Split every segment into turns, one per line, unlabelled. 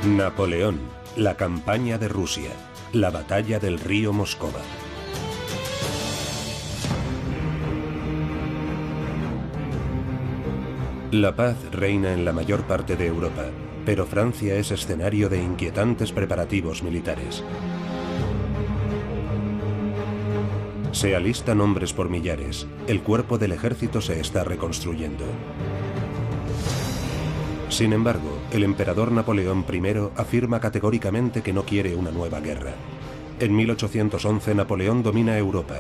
Napoleón, la campaña de Rusia, la batalla del río Moscova. La paz reina en la mayor parte de Europa, pero Francia es escenario de inquietantes preparativos militares. Se alistan hombres por millares, el cuerpo del ejército se está reconstruyendo. Sin embargo, el emperador Napoleón I afirma categóricamente que no quiere una nueva guerra. En 1811 Napoleón domina Europa,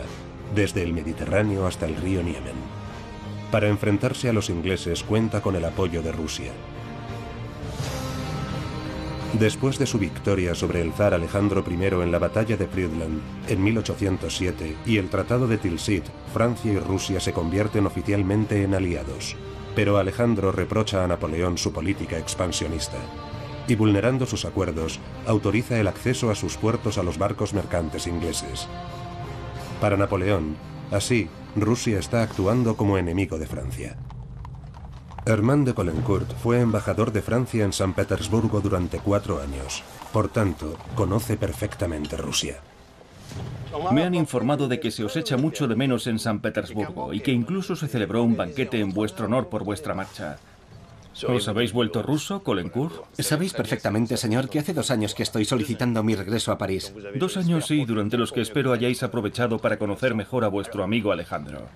desde el Mediterráneo hasta el río Niemen. Para enfrentarse a los ingleses cuenta con el apoyo de Rusia. Después de su victoria sobre el zar Alejandro I en la batalla de Friedland en 1807 y el Tratado de Tilsit, Francia y Rusia se convierten oficialmente en aliados. Pero Alejandro reprocha a Napoleón su política expansionista y, vulnerando sus acuerdos, autoriza el acceso a sus puertos a los barcos mercantes ingleses. Para Napoleón, así, Rusia está actuando como enemigo de Francia. Hermann de Caulaincourt fue embajador de Francia en San Petersburgo durante 4 años. Por tanto, conoce perfectamente Rusia.
Me han informado de que se os echa mucho de menos en San Petersburgo y que incluso se celebró un banquete en vuestro honor por vuestra marcha. ¿Os habéis vuelto ruso, Caulaincourt?
Sabéis perfectamente, señor, que hace 2 años que estoy solicitando mi regreso a París.
2 años sí, durante los que espero hayáis aprovechado para conocer mejor a vuestro amigo Alejandro.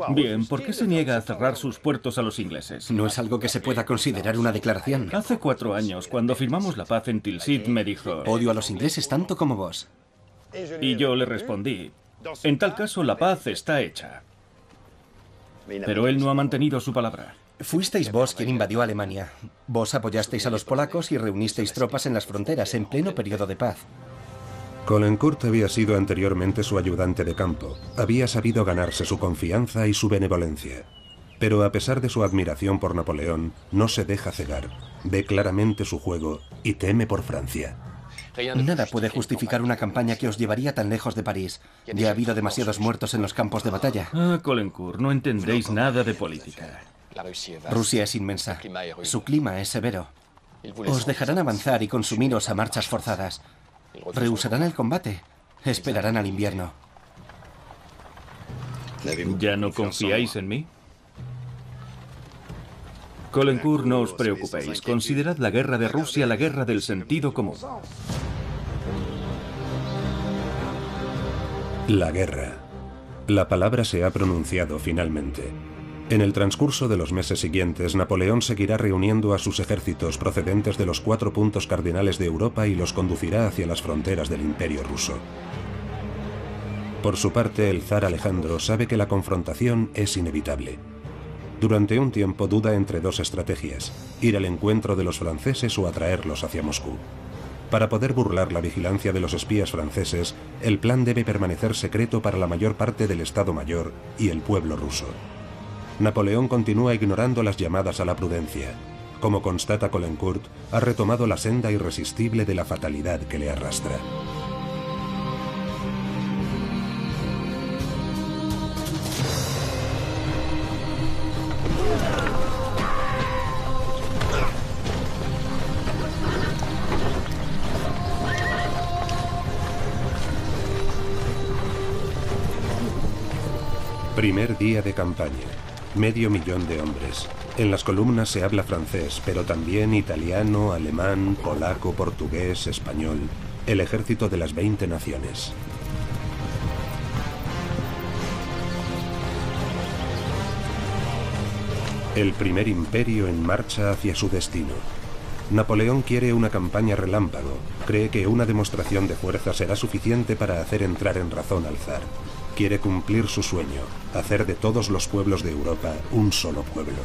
Bien, ¿por qué se niega a cerrar sus puertos a los ingleses?
No es algo que se pueda considerar una declaración.
Hace 4 años, cuando firmamos la paz en Tilsit, me dijo:
odio a los ingleses tanto como vos.
Y yo le respondí: en tal caso la paz está hecha. Pero él no ha mantenido su palabra.
Fuisteis vos quien invadió Alemania. Vos apoyasteis a los polacos y reunisteis tropas en las fronteras en pleno periodo de paz.
Caulaincourt había sido anteriormente su ayudante de campo. Había sabido ganarse su confianza y su benevolencia. Pero a pesar de su admiración por Napoleón, no se deja cegar. Ve claramente su juego y teme por Francia.
Nada puede justificar una campaña que os llevaría tan lejos de París. Ya ha habido demasiados muertos en los campos de batalla.
Ah, Caulaincourt, no entendéis nada de política.
Rusia es inmensa. Su clima es severo. Os dejarán avanzar y consumiros a marchas forzadas. Rehusarán el combate. Esperarán al invierno.
¿Ya no confiáis en mí? Caulaincourt, no os preocupéis. Considerad la guerra de Rusia la guerra del sentido común.
La guerra. La palabra se ha pronunciado finalmente. En el transcurso de los meses siguientes, Napoleón seguirá reuniendo a sus ejércitos procedentes de los 4 puntos cardinales de Europa y los conducirá hacia las fronteras del Imperio ruso. Por su parte, el zar Alejandro sabe que la confrontación es inevitable. Durante un tiempo duda entre 2 estrategias: ir al encuentro de los franceses o atraerlos hacia Moscú. Para poder burlar la vigilancia de los espías franceses, el plan debe permanecer secreto para la mayor parte del Estado Mayor y el pueblo ruso. Napoleón continúa ignorando las llamadas a la prudencia. Como constata Caulaincourt, ha retomado la senda irresistible de la fatalidad que le arrastra. Primer día de campaña. 500.000 de hombres. En las columnas se habla francés, pero también italiano, alemán, polaco, portugués, español. El ejército de las 20 naciones. El primer imperio en marcha hacia su destino. Napoleón quiere una campaña relámpago. Cree que una demostración de fuerza será suficiente para hacer entrar en razón al zar. Quiere cumplir su sueño, hacer de todos los pueblos de Europa un solo pueblo.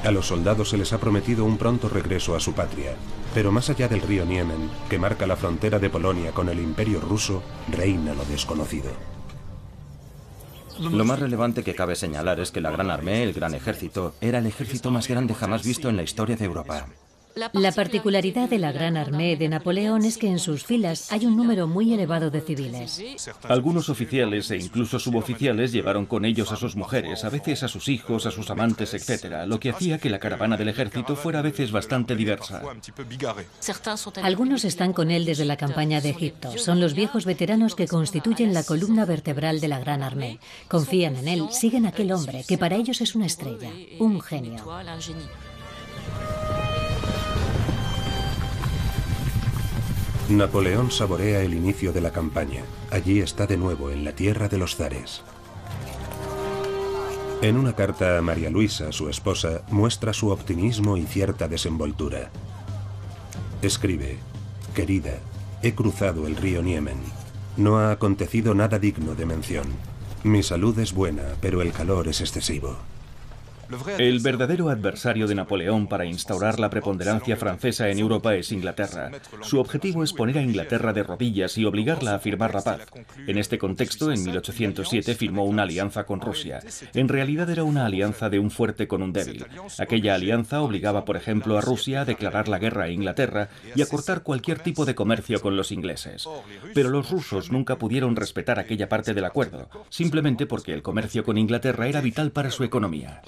A los soldados se les ha prometido un pronto regreso a su patria, pero más allá del río Niemen, que marca la frontera de Polonia con el Imperio ruso, reina lo desconocido.
Lo más relevante que cabe señalar es que la Gran Armée, el Gran Ejército, era el ejército más grande jamás visto en la historia de Europa. La particularidad de la Gran Armée de Napoleón es que en sus filas hay un número muy elevado de civiles.
Algunos oficiales e incluso suboficiales llevaron con ellos a sus mujeres, a veces a sus hijos, a sus amantes, etc., lo que hacía que la caravana del ejército fuera a veces bastante diversa.
Algunos están con él desde la campaña de Egipto. Son los viejos veteranos que constituyen la columna vertebral de la Gran Armée. Confían en él, siguen a aquel hombre, que para ellos es una estrella, un genio.
Napoleón saborea el inicio de la campaña. Allí está de nuevo, en la tierra de los zares. En una carta a María Luisa, su esposa, muestra su optimismo y cierta desenvoltura. Escribe: «Querida, he cruzado el río Niemen. No ha acontecido nada digno de mención. Mi salud es buena, pero el calor es excesivo».
El verdadero adversario de Napoleón para instaurar la preponderancia francesa en Europa es Inglaterra. Su objetivo es poner a Inglaterra de rodillas y obligarla a firmar la paz. En este contexto, en 1807 firmó una alianza con Rusia. En realidad era una alianza de un fuerte con un débil. Aquella alianza obligaba, por ejemplo, a Rusia a declarar la guerra a Inglaterra y a cortar cualquier tipo de comercio con los ingleses. Pero los rusos nunca pudieron respetar aquella parte del acuerdo, simplemente porque el comercio con Inglaterra era vital para su economía.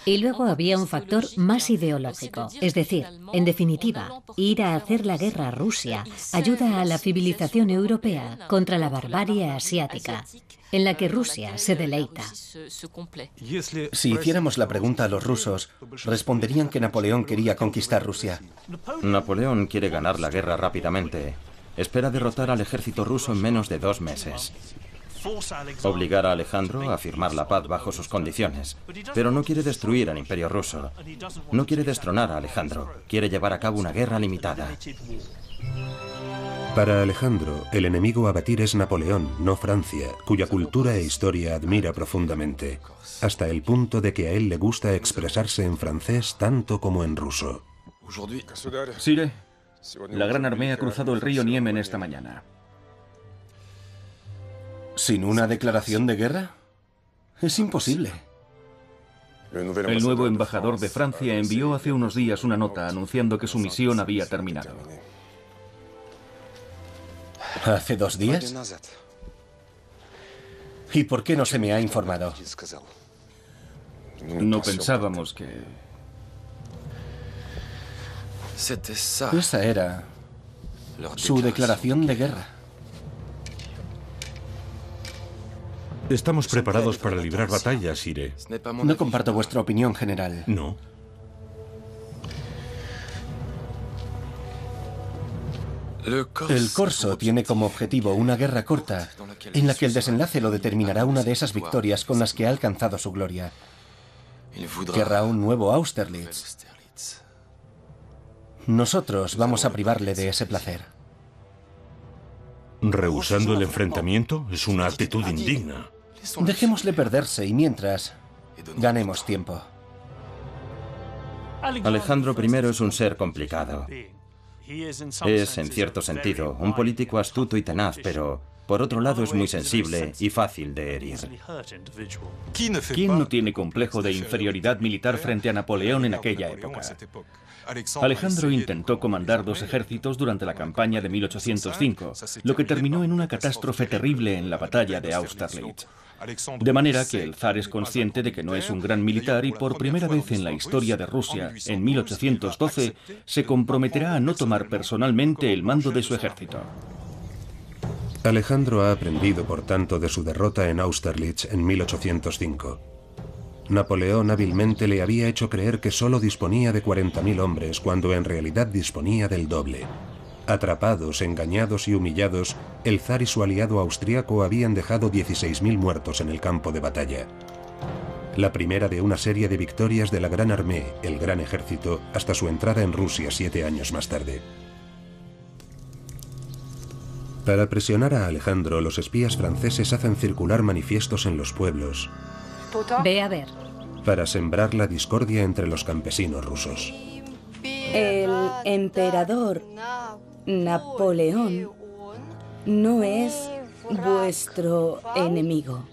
Y luego había un factor más ideológico, es decir, en definitiva, ir a hacer la guerra a Rusia ayuda a la civilización europea contra la barbarie asiática, en la que Rusia se deleita.
Si hiciéramos la pregunta a los rusos, responderían que Napoleón quería conquistar Rusia.
Napoleón quiere ganar la guerra rápidamente. Espera derrotar al ejército ruso en menos de 2 meses. Obligar a Alejandro a firmar la paz bajo sus condiciones. Pero no quiere destruir al Imperio ruso. No quiere destronar a Alejandro. Quiere llevar a cabo una guerra limitada.
Para Alejandro, el enemigo a batir es Napoleón, no Francia, cuya cultura e historia admira profundamente, hasta el punto de que a él le gusta expresarse en francés tanto como en ruso.
Sire, la Gran Armée ha cruzado el río Niemen esta mañana.
¿Sin una declaración de guerra? Es imposible.
El nuevo embajador de Francia envió hace unos días una nota anunciando que su misión había terminado.
¿Hace 2 días? ¿Y por qué no se me ha informado?
No pensábamos que...
Esa era su declaración de guerra.
Estamos preparados para librar batallas, Sire.
No comparto vuestra opinión, general.
No.
El corso tiene como objetivo una guerra corta, en la que el desenlace lo determinará una de esas victorias con las que ha alcanzado su gloria. Querrá un nuevo Austerlitz. Nosotros vamos a privarle de ese placer.
¿Rehusando el enfrentamiento? Es una actitud indigna.
Dejémosle perderse y mientras, ganemos tiempo.
Alejandro I es un ser complicado. Es, en cierto sentido, un político astuto y tenaz, pero, por otro lado, es muy sensible y fácil de herir.
¿Quién no tiene complejo de inferioridad militar frente a Napoleón en aquella época? Alejandro intentó comandar 2 ejércitos durante la campaña de 1805, lo que terminó en una catástrofe terrible en la batalla de Austerlitz. De manera que el zar es consciente de que no es un gran militar y por primera vez en la historia de Rusia, en 1812, se comprometerá a no tomar personalmente el mando de su ejército.
Alejandro ha aprendido, por tanto, de su derrota en Austerlitz en 1805. Napoleón hábilmente le había hecho creer que solo disponía de 40.000 hombres, cuando en realidad disponía del doble. Atrapados, engañados y humillados, el zar y su aliado austriaco habían dejado 16.000 muertos en el campo de batalla. La primera de una serie de victorias de la Gran Armée, el Gran Ejército, hasta su entrada en Rusia 7 años más tarde. Para presionar a Alejandro, los espías franceses hacen circular manifiestos en los pueblos.
Ve a ver.
Para sembrar la discordia entre los campesinos rusos.
El emperador Napoleón no es vuestro enemigo.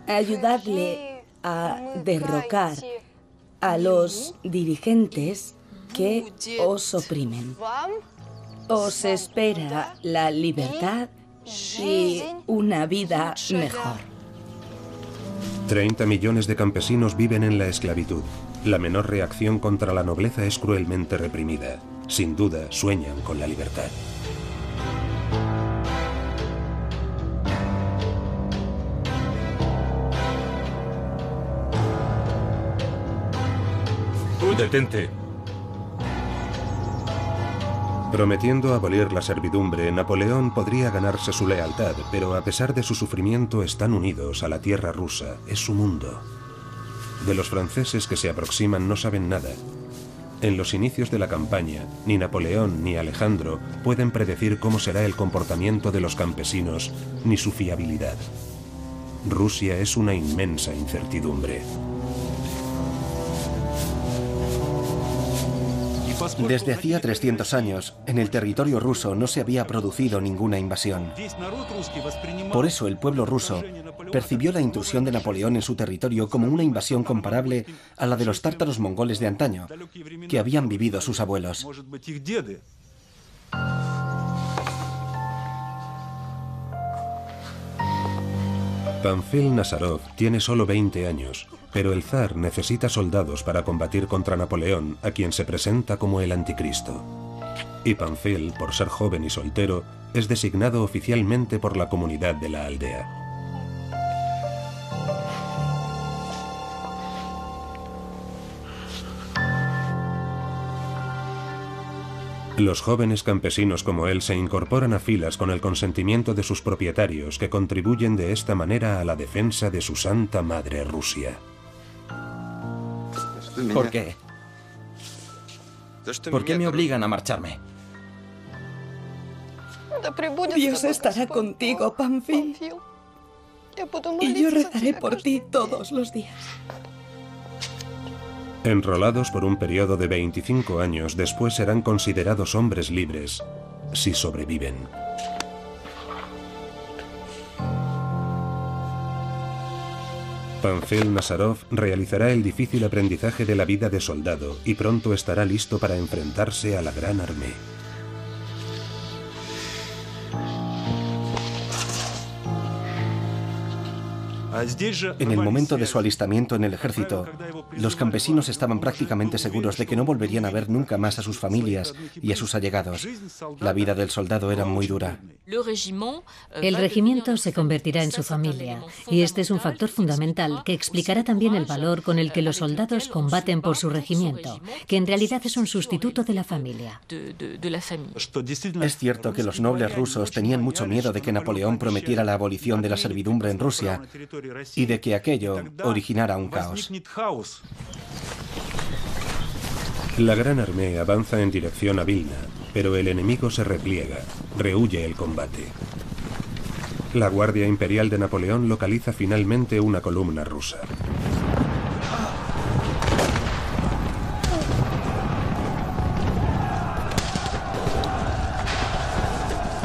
Ayudadle a derrocar a los dirigentes que os oprimen. Os espera la libertad y una vida mejor.
30 millones de campesinos viven en la esclavitud. La menor reacción contra la nobleza es cruelmente reprimida. Sin duda, sueñan con la libertad.
¡Detente!
Prometiendo abolir la servidumbre, Napoleón podría ganarse su lealtad, pero a pesar de su sufrimiento están unidos a la tierra rusa, es su mundo. De los franceses que se aproximan no saben nada. En los inicios de la campaña, ni Napoleón ni Alejandro pueden predecir cómo será el comportamiento de los campesinos, ni su fiabilidad. Rusia es una inmensa incertidumbre.
Desde hacía 300 años, en el territorio ruso no se había producido ninguna invasión. Por eso el pueblo ruso percibió la intrusión de Napoleón en su territorio como una invasión comparable a la de los tártaros mongoles de antaño, que habían vivido sus abuelos.
Panfil Nazarov tiene solo 20 años, pero el zar necesita soldados para combatir contra Napoleón, a quien se presenta como el anticristo. Y Panfil, por ser joven y soltero, es designado oficialmente por la comunidad de la aldea. Los jóvenes campesinos como él se incorporan a filas con el consentimiento de sus propietarios, que contribuyen de esta manera a la defensa de su santa madre Rusia.
¿Por qué? ¿Por qué me obligan a marcharme?
Dios estará contigo, Panfil. Y yo rezaré por ti todos los días.
Enrolados por un periodo de 25 años, después serán considerados hombres libres, si sobreviven. Panfil Nazarov realizará el difícil aprendizaje de la vida de soldado y pronto estará listo para enfrentarse a la Gran Armée.
En el momento de su alistamiento en el ejército, los campesinos estaban prácticamente seguros de que no volverían a ver nunca más a sus familias y a sus allegados. La vida del soldado era muy dura.
El regimiento se convertirá en su familia, y este es un factor fundamental que explicará también el valor con el que los soldados combaten por su regimiento, que en realidad es un sustituto de la familia.
Es cierto que los nobles rusos tenían mucho miedo de que Napoleón prometiera la abolición de la servidumbre en Rusia y de que aquello originara un caos.
La Gran Armée avanza en dirección a Vilna, pero el enemigo se repliega, rehúye el combate. La Guardia Imperial de Napoleón localiza finalmente una columna rusa.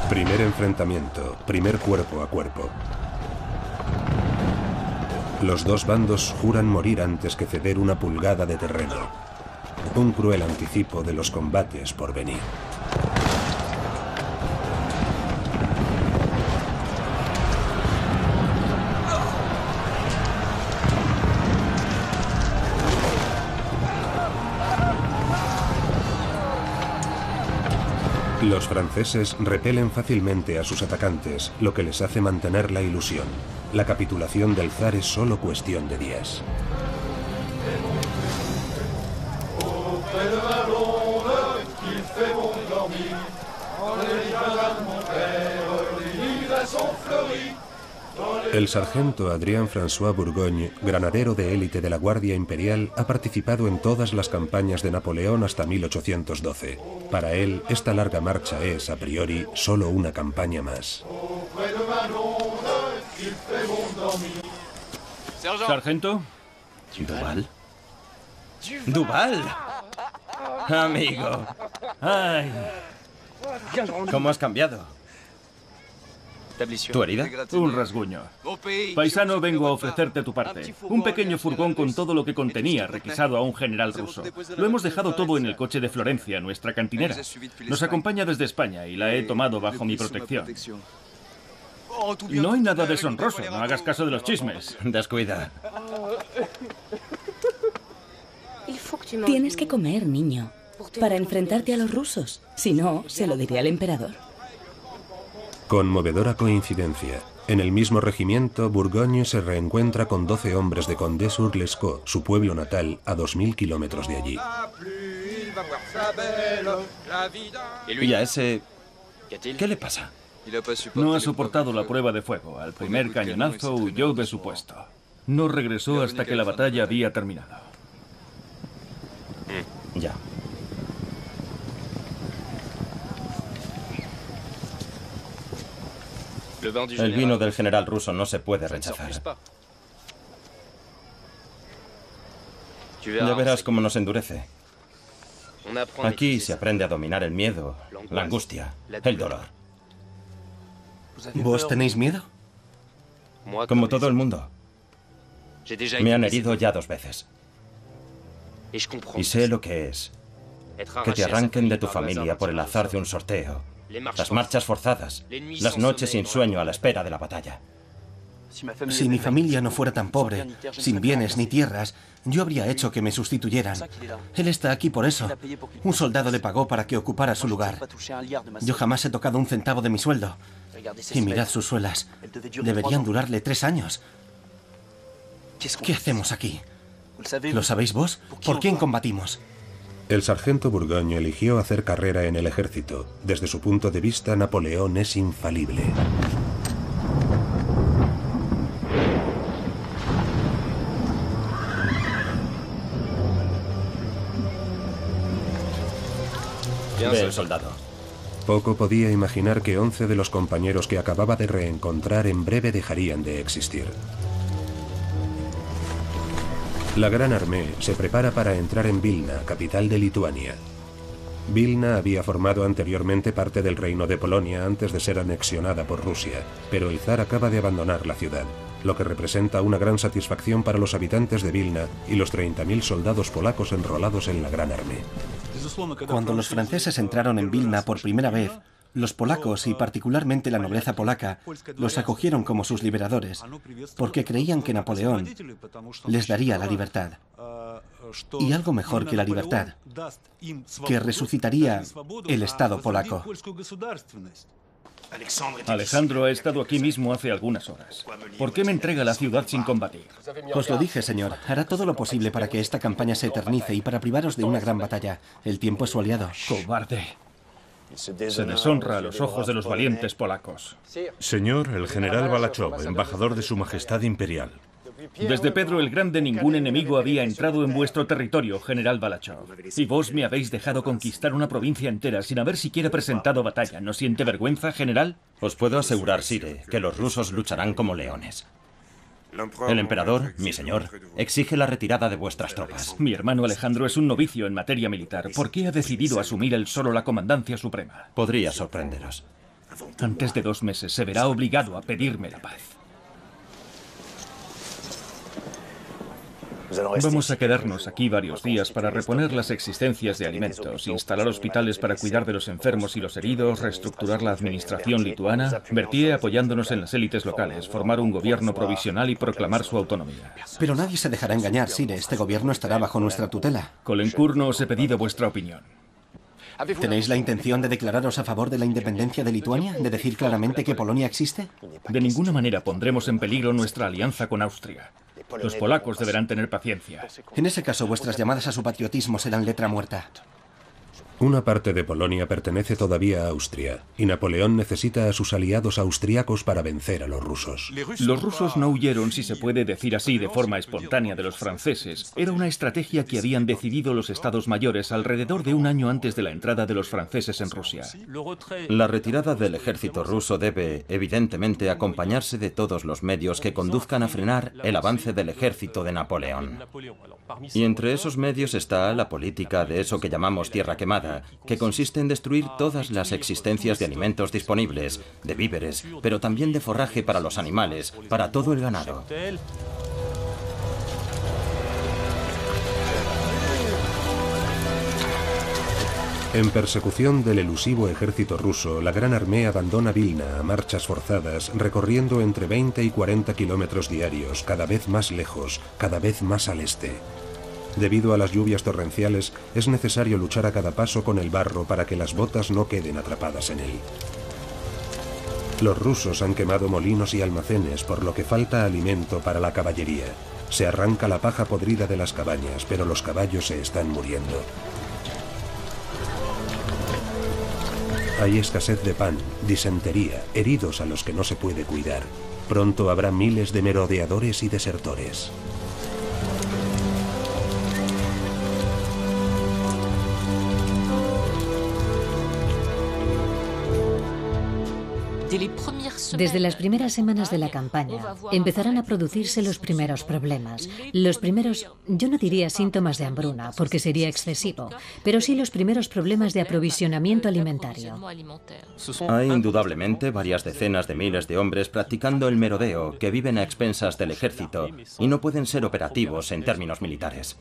Primer enfrentamiento, primer cuerpo a cuerpo. Los dos bandos juran morir antes que ceder una pulgada de terreno. Un cruel anticipo de los combates por venir. Los franceses repelen fácilmente a sus atacantes, lo que les hace mantener la ilusión. La capitulación del zar es solo cuestión de días. El sargento Adrien-François Bourgogne, granadero de élite de la Guardia Imperial, ha participado en todas las campañas de Napoleón hasta 1812. Para él, esta larga marcha es, a priori, solo una campaña más.
¿Sargento?
¿Duval? ¡Duval! Amigo. Ay. ¿Cómo has cambiado? ¿Tu herida?
Un rasguño. Paisano, vengo a ofrecerte tu parte. Un pequeño furgón con todo lo que contenía, requisado a un general ruso. Lo hemos dejado todo en el coche de Florencia, nuestra cantinera. Nos acompaña desde España y la he tomado bajo mi protección. No hay nada deshonroso, no hagas caso de los chismes.
Descuida.
Tienes que comer, niño, para enfrentarte a los rusos. Si no, se lo diré al emperador.
Conmovedora coincidencia. En el mismo regimiento, Burgogne se reencuentra con 12 hombres de Condé-sur-Lescaut, su pueblo natal, a 2000 kilómetros de allí.
¿Y a ese... qué le pasa?
No ha soportado la prueba de fuego. Al primer cañonazo huyó de su puesto. No regresó hasta que la batalla había terminado.
Ya. El vino del general ruso no se puede rechazar. Ya verás cómo nos endurece. Aquí se aprende a dominar el miedo, la angustia, el dolor.
¿Vos tenéis miedo?
Como todo el mundo. Me han herido ya 2 veces. Y sé lo que es que te arranquen de tu familia por el azar de un sorteo. Las marchas forzadas, las noches sin sueño a la espera de la batalla.
Si mi familia no fuera tan pobre, sin bienes ni tierras, yo habría hecho que me sustituyeran. Él está aquí por eso. Un soldado le pagó para que ocupara su lugar. Yo jamás he tocado un centavo de mi sueldo. Y mirad sus suelas. Deberían durarle 3 años. ¿Qué hacemos aquí? ¿Lo sabéis vos? ¿Por quién combatimos?
El sargento Burgogne eligió hacer carrera en el ejército. Desde su punto de vista, Napoleón es infalible.
Ve el soldado.
Poco podía imaginar que 11 de los compañeros que acababa de reencontrar en breve dejarían de existir. La Gran Armée se prepara para entrar en Vilna, capital de Lituania. Vilna había formado anteriormente parte del Reino de Polonia antes de ser anexionada por Rusia, pero el zar acaba de abandonar la ciudad, lo que representa una gran satisfacción para los habitantes de Vilna y los 30.000 soldados polacos enrolados en la Gran Armée.
Cuando los franceses entraron en Vilna por primera vez, los polacos, y particularmente la nobleza polaca, los acogieron como sus liberadores, porque creían que Napoleón les daría la libertad. Y algo mejor que la libertad, que resucitaría el Estado polaco.
Alejandro ha estado aquí mismo hace algunas horas. ¿Por qué me entrega la ciudad sin combatir?
Os lo dije, señor. Hará todo lo posible para que esta campaña se eternice y para privaros de una gran batalla. El tiempo es su aliado.
¡Cobarde! Se deshonra a los ojos de los valientes polacos.
Señor, el general Balachov, embajador de Su Majestad Imperial.
Desde Pedro el Grande ningún enemigo había entrado en vuestro territorio, general Balachov. Y vos me habéis dejado conquistar una provincia entera sin haber siquiera presentado batalla. ¿No siente vergüenza, general?
Os puedo asegurar, Sire, que los rusos lucharán como leones. El emperador, mi señor, exige la retirada de vuestras tropas.
Mi hermano Alejandro es un novicio en materia militar. ¿Por qué ha decidido asumir él solo la comandancia suprema?
Podría sorprenderos.
Antes de 2 meses se verá obligado a pedirme la paz. Vamos a quedarnos aquí varios días para reponer las existencias de alimentos, instalar hospitales para cuidar de los enfermos y los heridos, reestructurar la administración lituana, Berthier apoyándonos en las élites locales, formar un gobierno provisional y proclamar su autonomía.
Pero nadie se dejará engañar, Sire. Este gobierno estará bajo nuestra tutela.
Colencourt, no os he pedido vuestra opinión.
¿Tenéis la intención de declararos a favor de la independencia de Lituania? ¿De decir claramente que Polonia existe?
De ninguna manera pondremos en peligro nuestra alianza con Austria. Los polacos deberán tener paciencia.
En ese caso, vuestras llamadas a su patriotismo serán letra muerta.
Una parte de Polonia pertenece todavía a Austria, y Napoleón necesita a sus aliados austriacos para vencer a los rusos.
Los rusos no huyeron, si se puede decir así, de forma espontánea de los franceses. Era una estrategia que habían decidido los estados mayores alrededor de 1 año antes de la entrada de los franceses en Rusia.
La retirada del ejército ruso debe, evidentemente, acompañarse de todos los medios que conduzcan a frenar el avance del ejército de Napoleón. Y entre esos medios está la política de eso que llamamos tierra quemada, guerra, que consiste en destruir todas las existencias de alimentos disponibles, de víveres, pero también de forraje para los animales, para todo el ganado.
En persecución del elusivo ejército ruso, la Gran Armée abandona Vilna a marchas forzadas, recorriendo entre 20 y 40 kilómetros diarios, cada vez más lejos, cada vez más al este. Debido a las lluvias torrenciales, es necesario luchar a cada paso con el barro para que las botas no queden atrapadas en él. Los rusos han quemado molinos y almacenes, por lo que falta alimento para la caballería. Se arranca la paja podrida de las cabañas, pero los caballos se están muriendo. Hay escasez de pan, disentería, heridos a los que no se puede cuidar. Pronto habrá miles de merodeadores y desertores.
Desde las primeras semanas de la campaña empezarán a producirse los primeros problemas. Los primeros, yo no diría síntomas de hambruna, porque sería excesivo, pero sí los primeros problemas de aprovisionamiento alimentario.
Hay indudablemente varias decenas de miles de hombres practicando el merodeo que viven a expensas del ejército y no pueden ser operativos en términos militares.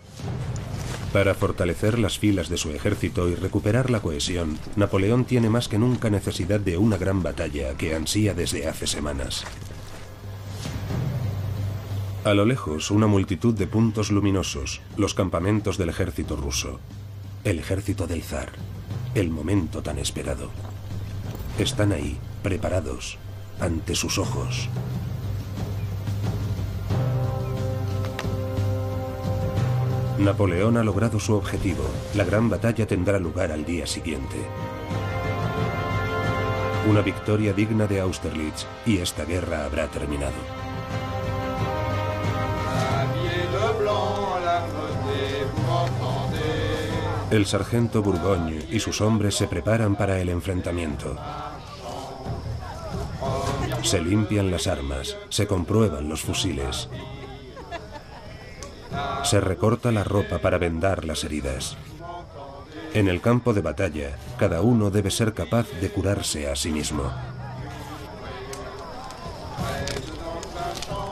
Para fortalecer las filas de su ejército y recuperar la cohesión, Napoleón tiene más que nunca necesidad de una gran batalla que ansía desde hace semanas. A lo lejos, una multitud de puntos luminosos, los campamentos del ejército ruso. El ejército del zar. El momento tan esperado. Están ahí, preparados, ante sus ojos. Napoleón ha logrado su objetivo. La gran batalla tendrá lugar al día siguiente. Una victoria digna de Austerlitz, y esta guerra habrá terminado. El sargento Bourgogne y sus hombres se preparan para el enfrentamiento. Se limpian las armas, se comprueban los fusiles. Se recorta la ropa para vendar las heridas. En el campo de batalla, cada uno debe ser capaz de curarse a sí mismo.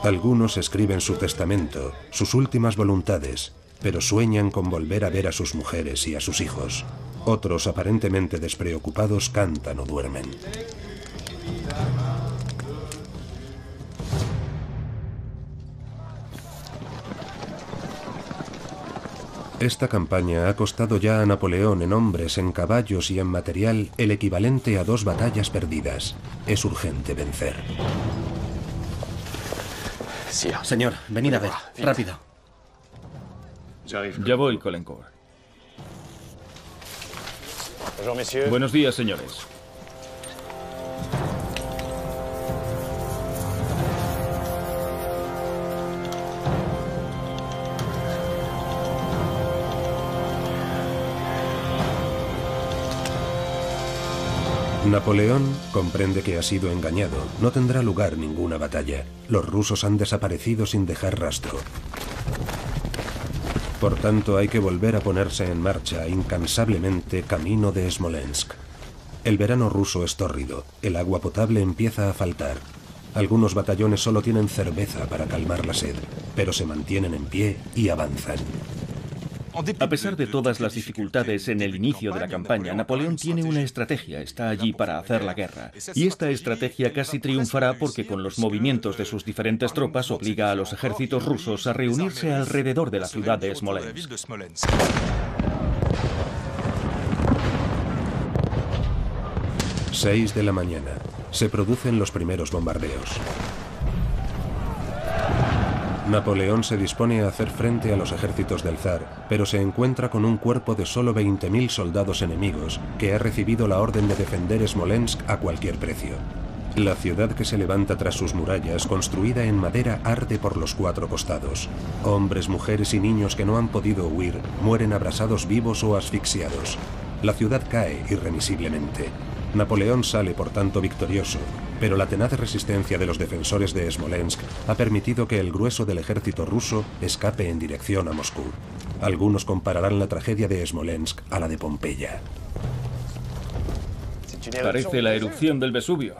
Algunos escriben su testamento, sus últimas voluntades, pero sueñan con volver a ver a sus mujeres y a sus hijos. Otros, aparentemente despreocupados, cantan o duermen. Esta campaña ha costado ya a Napoleón en hombres, en caballos y en material el equivalente a 2 batallas perdidas. Es urgente vencer.
Señor, venid a ver, rápido.
Ya voy, Caulaincourt. Buenos días, señores.
Napoleón comprende que ha sido engañado. No tendrá lugar ninguna batalla. Los rusos han desaparecido sin dejar rastro. Por tanto, hay que volver a ponerse en marcha incansablemente camino de Smolensk. El verano ruso es tórrido. El agua potable empieza a faltar. Algunos batallones solo tienen cerveza para calmar la sed, pero se mantienen en pie y avanzan.
A pesar de todas las dificultades en el inicio de la campaña, Napoleón tiene una estrategia, está allí para hacer la guerra. Y esta estrategia casi triunfará porque con los movimientos de sus diferentes tropas obliga a los ejércitos rusos a reunirse alrededor de la ciudad de Smolensk.
6 de la mañana. Se producen los primeros bombardeos. Napoleón se dispone a hacer frente a los ejércitos del zar, pero se encuentra con un cuerpo de solo 20.000 soldados enemigos que ha recibido la orden de defender Smolensk a cualquier precio. La ciudad que se levanta tras sus murallas, construida en madera, arde por los 4 costados. Hombres, mujeres y niños que no han podido huir mueren abrasados vivos o asfixiados. La ciudad cae irremisiblemente. Napoleón sale por tanto victorioso, pero la tenaz resistencia de los defensores de Smolensk ha permitido que el grueso del ejército ruso escape en dirección a Moscú. Algunos compararán la tragedia de Smolensk a la de Pompeya.
Parece la erupción del Vesubio.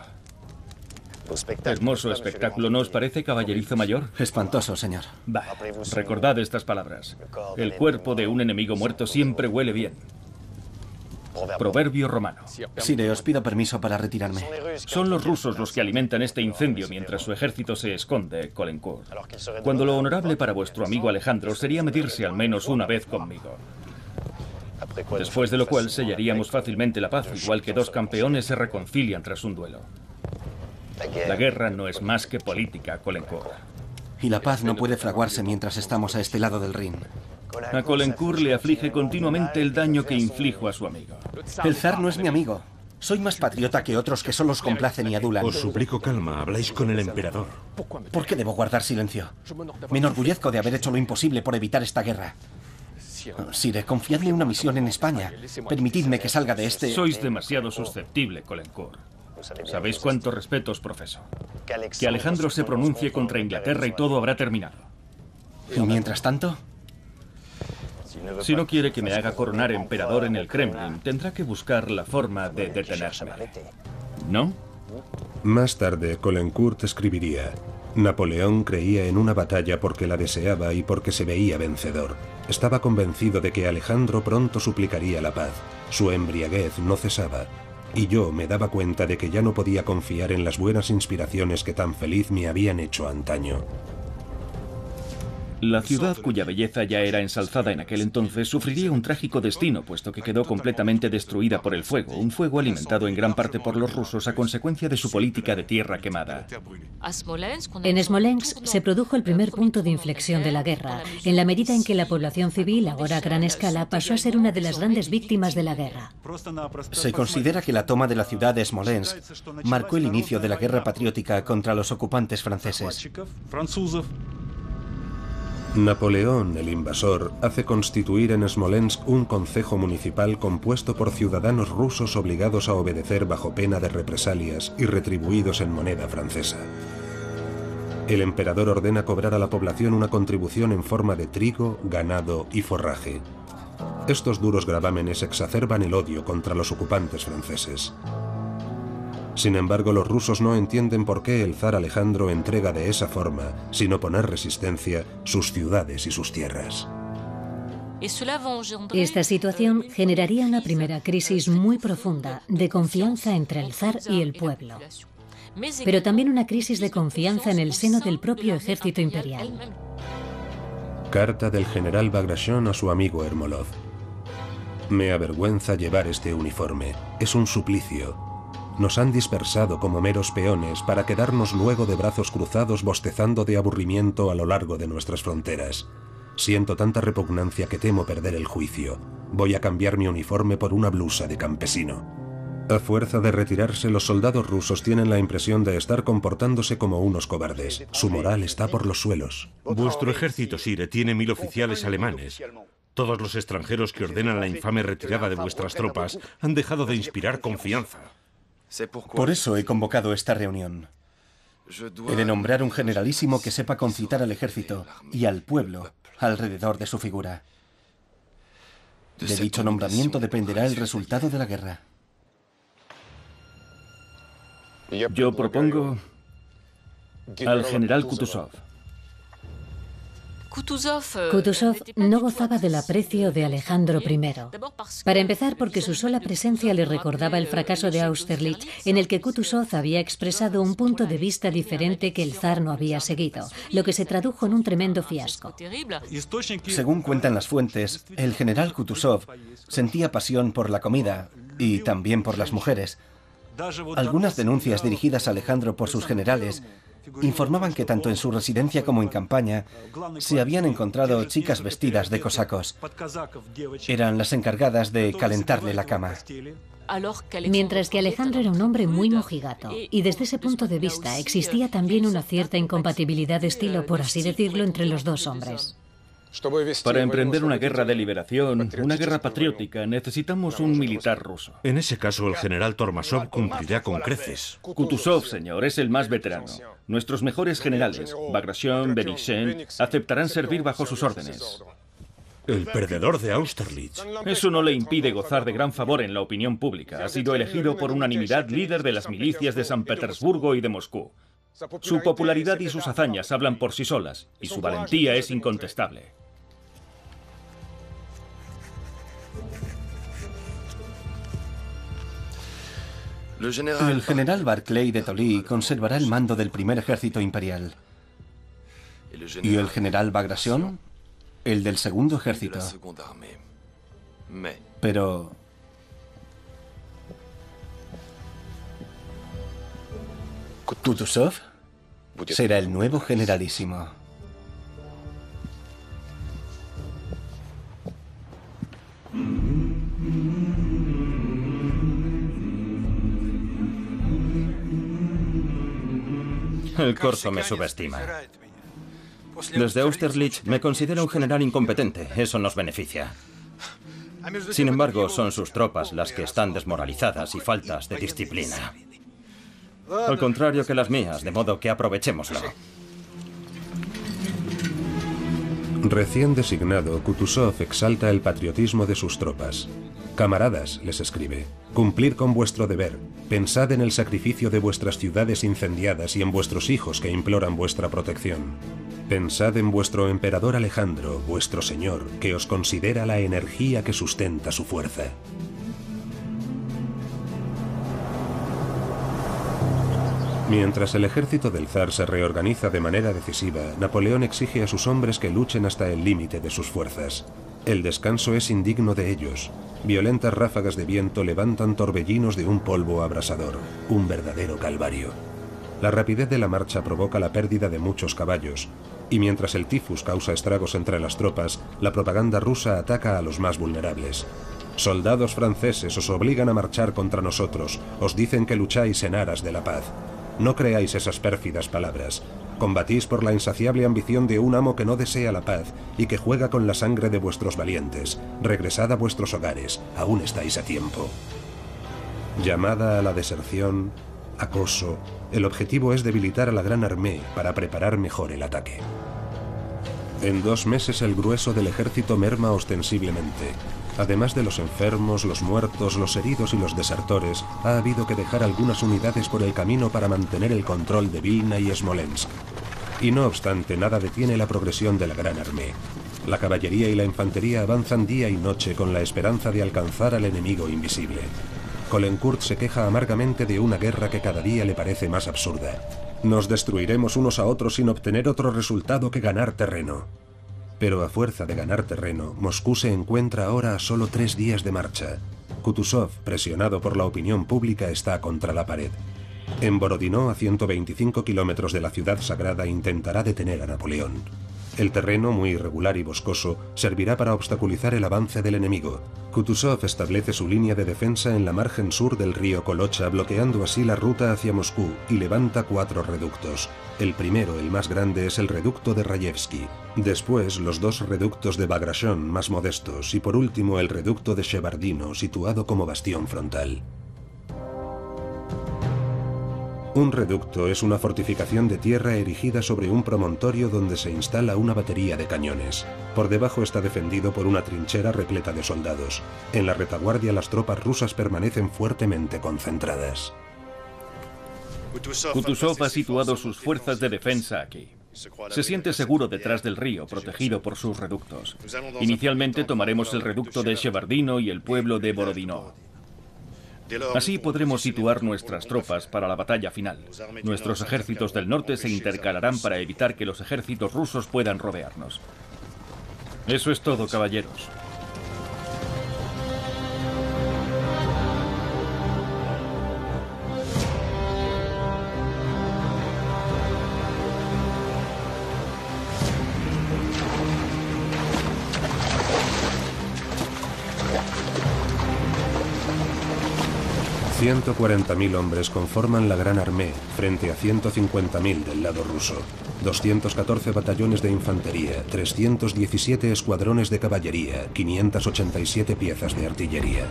Hermoso espectáculo, ¿no os parece, caballerizo mayor?
Espantoso, señor.
Bah, recordad estas palabras. El cuerpo de un enemigo muerto siempre huele bien. Proverbio romano.
Sire, os pido permiso para retirarme.
Son los rusos los que alimentan este incendio mientras su ejército se esconde, Caulaincourt. Cuando lo honorable para vuestro amigo Alejandro sería medirse al menos una vez conmigo. Después de lo cual sellaríamos fácilmente la paz, igual que dos campeones se reconcilian tras un duelo. La guerra no es más que política, Caulaincourt.
Y la paz no puede fraguarse mientras estamos a este lado del Rin.
A Caulaincourt le aflige continuamente el daño que inflijo a su amigo.
El zar no es mi amigo. Soy más patriota que otros que solo os complacen y adulan.
Os suplico calma, habláis con el emperador.
¿Por qué debo guardar silencio? Me enorgullezco de haber hecho lo imposible por evitar esta guerra. Sire, confiadme una misión en España. Permitidme que salga de este...
Sois demasiado susceptible, Caulaincourt. ¿Sabéis cuánto respeto os profeso? Que Alejandro se pronuncie contra Inglaterra y todo habrá terminado.
¿Y mientras tanto?
Si no quiere que me haga coronar emperador en el Kremlin, tendrá que buscar la forma de detenerme. ¿No?
Más tarde, Caulaincourt escribiría: Napoleón creía en una batalla porque la deseaba y porque se veía vencedor. Estaba convencido de que Alejandro pronto suplicaría la paz. Su embriaguez no cesaba. Y yo me daba cuenta de que ya no podía confiar en las buenas inspiraciones que tan feliz me habían hecho antaño.
La ciudad, cuya belleza ya era ensalzada en aquel entonces, sufriría un trágico destino, puesto que quedó completamente destruida por el fuego, un fuego alimentado en gran parte por los rusos a consecuencia de su política de tierra quemada.
En Smolensk se produjo el primer punto de inflexión de la guerra, en la medida en que la población civil, ahora a gran escala, pasó a ser una de las grandes víctimas de la guerra.
Se considera que la toma de la ciudad de Smolensk marcó el inicio de la guerra patriótica contra los ocupantes franceses.
Napoleón, el invasor, hace constituir en Smolensk un concejo municipal compuesto por ciudadanos rusos obligados a obedecer bajo pena de represalias y retribuidos en moneda francesa. El emperador ordena cobrar a la población una contribución en forma de trigo, ganado y forraje. Estos duros gravámenes exacerban el odio contra los ocupantes franceses. Sin embargo, los rusos no entienden por qué el zar Alejandro entrega de esa forma, sin oponer resistencia, sus ciudades y sus tierras.
Esta situación generaría una primera crisis muy profunda de confianza entre el zar y el pueblo, pero también una crisis de confianza en el seno del propio ejército imperial.
Carta del general Bagration a su amigo Ermolov. Me avergüenza llevar este uniforme. Es un suplicio. Nos han dispersado como meros peones para quedarnos luego de brazos cruzados bostezando de aburrimiento a lo largo de nuestras fronteras. Siento tanta repugnancia que temo perder el juicio. Voy a cambiar mi uniforme por una blusa de campesino. A fuerza de retirarse, los soldados rusos tienen la impresión de estar comportándose como unos cobardes. Su moral está por los suelos.
Vuestro ejército, Sire, tiene 1000 oficiales alemanes. Todos los extranjeros que ordenan la infame retirada de vuestras tropas han dejado de inspirar confianza.
Por eso he convocado esta reunión. He de nombrar un generalísimo que sepa concitar al ejército y al pueblo alrededor de su figura. De dicho nombramiento dependerá el resultado de la guerra.
Yo propongo al general Kutuzov.
Kutuzov no gozaba del aprecio de Alejandro I. Para empezar, porque su sola presencia le recordaba el fracaso de Austerlitz, en el que Kutuzov había expresado un punto de vista diferente que el zar no había seguido, lo que se tradujo en un tremendo fiasco.
Según cuentan las fuentes, el general Kutuzov sentía pasión por la comida y también por las mujeres. Algunas denuncias dirigidas a Alejandro por sus generales informaban que tanto en su residencia como en campaña se habían encontrado chicas vestidas de cosacos. Eran las encargadas de calentarle la cama.
Mientras que Alejandro era un hombre muy mojigato, y desde ese punto de vista existía también una cierta incompatibilidad de estilo, por así decirlo, entre los dos hombres.
Para emprender una guerra de liberación, una guerra patriótica, necesitamos un militar ruso.
En ese caso, el general Tormasov cumplirá con creces.
Kutuzov, señor, es el más veterano. Nuestros mejores generales, Bagration, Benishen, aceptarán servir bajo sus órdenes.
El perdedor de Austerlitz.
Eso no le impide gozar de gran favor en la opinión pública. Ha sido elegido por unanimidad líder de las milicias de San Petersburgo y de Moscú. Su popularidad y sus hazañas hablan por sí solas, y su valentía es incontestable.
El general Barclay de Tolly conservará el mando del primer ejército imperial. ¿Y el general Bagration? El del segundo ejército. Pero... Kutuzov será el nuevo generalísimo.
El corso me subestima. Desde Austerlitz me considero un general incompetente. Eso nos beneficia. Sin embargo, son sus tropas las que están desmoralizadas y faltas de disciplina. Al contrario que las mías, de modo que aprovechémoslo.
Recién designado, Kutuzov exalta el patriotismo de sus tropas. Camaradas, les escribe, cumplid con vuestro deber, pensad en el sacrificio de vuestras ciudades incendiadas y en vuestros hijos que imploran vuestra protección. Pensad en vuestro emperador Alejandro, vuestro señor, que os considera la energía que sustenta su fuerza. Mientras el ejército del zar se reorganiza de manera decisiva, Napoleón exige a sus hombres que luchen hasta el límite de sus fuerzas. El descanso es indigno de ellos. Violentas ráfagas de viento levantan torbellinos de un polvo abrasador, un verdadero calvario. La rapidez de la marcha provoca la pérdida de muchos caballos, y mientras el tifus causa estragos entre las tropas, la propaganda rusa ataca a los más vulnerables. Soldados franceses os obligan a marchar contra nosotros, os dicen que lucháis en aras de la paz. No creáis esas pérfidas palabras. Combatís por la insaciable ambición de un amo que no desea la paz y que juega con la sangre de vuestros valientes. Regresad a vuestros hogares, aún estáis a tiempo. Llamada a la deserción, acoso, el objetivo es debilitar a la Gran Armée para preparar mejor el ataque. En 2 meses el grueso del ejército merma ostensiblemente. Además de los enfermos, los muertos, los heridos y los desertores, ha habido que dejar algunas unidades por el camino para mantener el control de Vilna y Smolensk. Y no obstante, nada detiene la progresión de la Gran Armée. La caballería y la infantería avanzan día y noche con la esperanza de alcanzar al enemigo invisible. Caulaincourt se queja amargamente de una guerra que cada día le parece más absurda. Nos destruiremos unos a otros sin obtener otro resultado que ganar terreno. Pero a fuerza de ganar terreno, Moscú se encuentra ahora a solo 3 días de marcha. Kutuzov, presionado por la opinión pública, está contra la pared. En Borodino, a 125 kilómetros de la ciudad sagrada, intentará detener a Napoleón. El terreno, muy irregular y boscoso, servirá para obstaculizar el avance del enemigo. Kutuzov establece su línea de defensa en la margen sur del río Kolocha, bloqueando así la ruta hacia Moscú, y levanta 4 reductos. El primero, el más grande, es el reducto de Rayevsky. Después, los 2 reductos de Bagration, más modestos, y por último el reducto de Shevardino, situado como bastión frontal. Un reducto es una fortificación de tierra erigida sobre un promontorio donde se instala una batería de cañones. Por debajo está defendido por una trinchera repleta de soldados. En la retaguardia las tropas rusas permanecen fuertemente concentradas.
Kutuzov ha situado sus fuerzas de defensa aquí. Se siente seguro detrás del río, protegido por sus reductos. Inicialmente tomaremos el reducto de Shevardino y el pueblo de Borodino. Así podremos situar nuestras tropas para la batalla final. Nuestros ejércitos del norte se intercalarán para evitar que los ejércitos rusos puedan rodearnos. Eso es todo, caballeros.
$140.000 hombres conforman la Gran Armée frente a 150.000 del lado ruso. 214 batallones de infantería, 317 escuadrones de caballería, 587 piezas de artillería.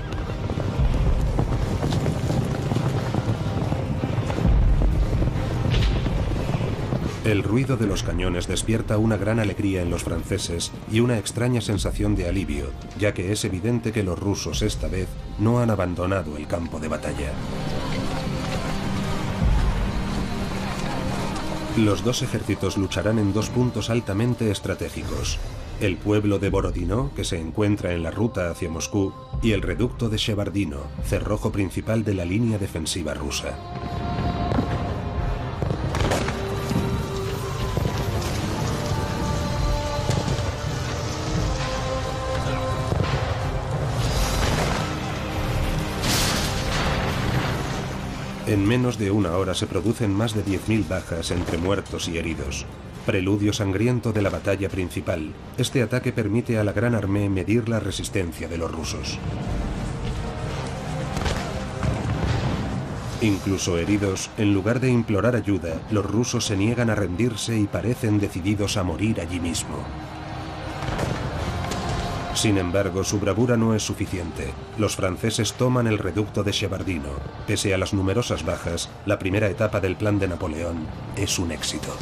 El ruido de los cañones despierta una gran alegría en los franceses y una extraña sensación de alivio, ya que es evidente que los rusos esta vez no han abandonado el campo de batalla. Los dos ejércitos lucharán en dos puntos altamente estratégicos: el pueblo de Borodino, que se encuentra en la ruta hacia Moscú, y el reducto de Shevardino, cerrojo principal de la línea defensiva rusa. En menos de una hora se producen más de 10.000 bajas entre muertos y heridos. Preludio sangriento de la batalla principal, este ataque permite a la Gran Armée medir la resistencia de los rusos. Incluso heridos, en lugar de implorar ayuda, los rusos se niegan a rendirse y parecen decididos a morir allí mismo. Sin embargo, su bravura no es suficiente. Los franceses toman el reducto de Shevardino. Pese a las numerosas bajas, la primera etapa del plan de Napoleón es un éxito.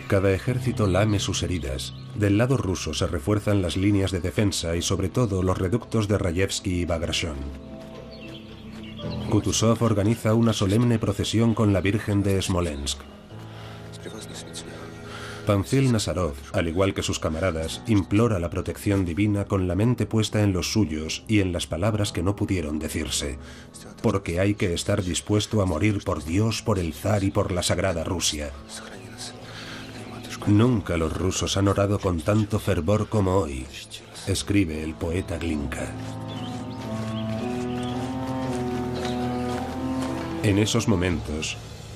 Cada ejército lame sus heridas. Del lado ruso se refuerzan las líneas de defensa y sobre todo los reductos de Rayevsky y Bagration. Kutuzov organiza una solemne procesión con la Virgen de Smolensk. Panfil Nazarov, al igual que sus camaradas, implora la protección divina con la mente puesta en los suyos y en las palabras que no pudieron decirse. Porque hay que estar dispuesto a morir por Dios, por el zar y por la sagrada Rusia. Nunca los rusos han orado con tanto fervor como hoy, escribe el poeta Glinka. En esos momentos,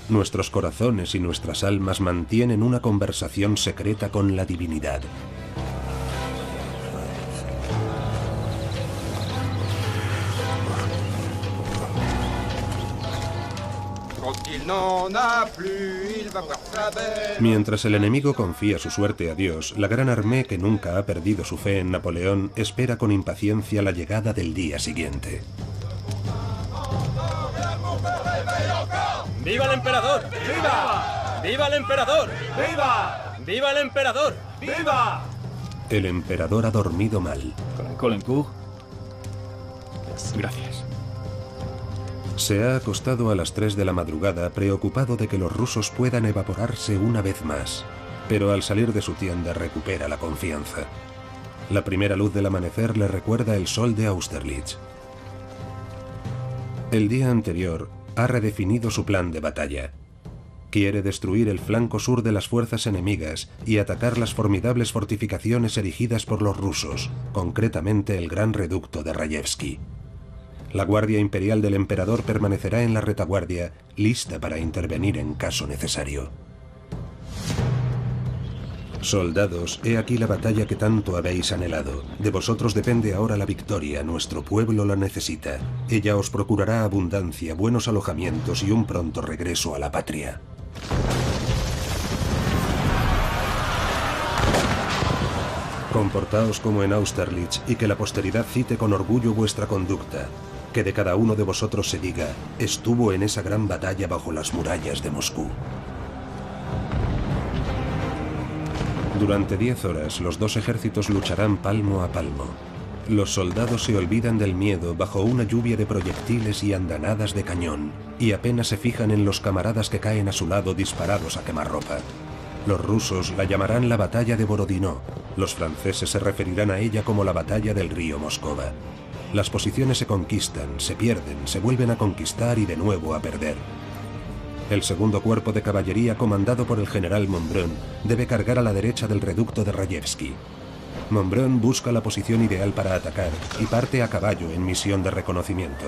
nuestros corazones y nuestras almas mantienen una conversación secreta con la divinidad. Mientras el enemigo confía su suerte a Dios, la Gran Armée, que nunca ha perdido su fe en Napoleón, espera con impaciencia la llegada del día siguiente.
¡Viva el emperador! ¡Viva! ¡Viva el emperador! ¡Viva! ¡Viva el emperador! ¡Viva!
El emperador ha dormido mal.
Caulaincourt. Gracias.
Se ha acostado a las 3 de la madrugada preocupado de que los rusos puedan evaporarse una vez más. Pero al salir de su tienda recupera la confianza. La primera luz del amanecer le recuerda el sol de Austerlitz. El día anterior ha redefinido su plan de batalla. Quiere destruir el flanco sur de las fuerzas enemigas y atacar las formidables fortificaciones erigidas por los rusos, concretamente el gran reducto de Rayevsky. La Guardia Imperial del Emperador permanecerá en la retaguardia, lista para intervenir en caso necesario. Soldados, he aquí la batalla que tanto habéis anhelado. De vosotros depende ahora la victoria, nuestro pueblo la necesita. Ella os procurará abundancia, buenos alojamientos y un pronto regreso a la patria. Comportaos como en Austerlitz y que la posteridad cite con orgullo vuestra conducta. Que de cada uno de vosotros se diga, estuvo en esa gran batalla bajo las murallas de Moscú. Durante 10 horas, los dos ejércitos lucharán palmo a palmo. Los soldados se olvidan del miedo bajo una lluvia de proyectiles y andanadas de cañón, y apenas se fijan en los camaradas que caen a su lado disparados a quemarropa. Los rusos la llamarán la batalla de Borodino. Los franceses se referirán a ella como la batalla del río Moscova. Las posiciones se conquistan, se pierden, se vuelven a conquistar y de nuevo a perder. El segundo cuerpo de caballería, comandado por el general Montbrun, debe cargar a la derecha del reducto de Rayevsky. Montbrun busca la posición ideal para atacar y parte a caballo en misión de reconocimiento.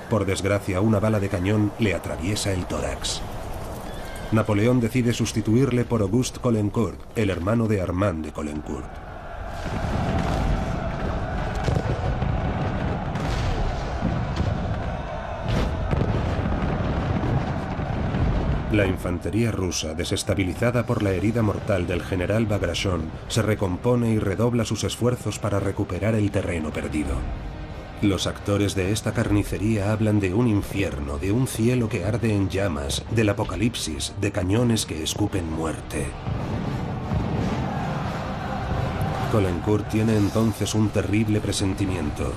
Por desgracia, una bala de cañón le atraviesa el tórax. Napoleón decide sustituirle por Auguste Caulaincourt, el hermano de Armand de Caulaincourt. La infantería rusa, desestabilizada por la herida mortal del general Bagration, se recompone y redobla sus esfuerzos para recuperar el terreno perdido. Los actores de esta carnicería hablan de un infierno, de un cielo que arde en llamas, del apocalipsis, de cañones que escupen muerte. Caulaincourt tiene entonces un terrible presentimiento.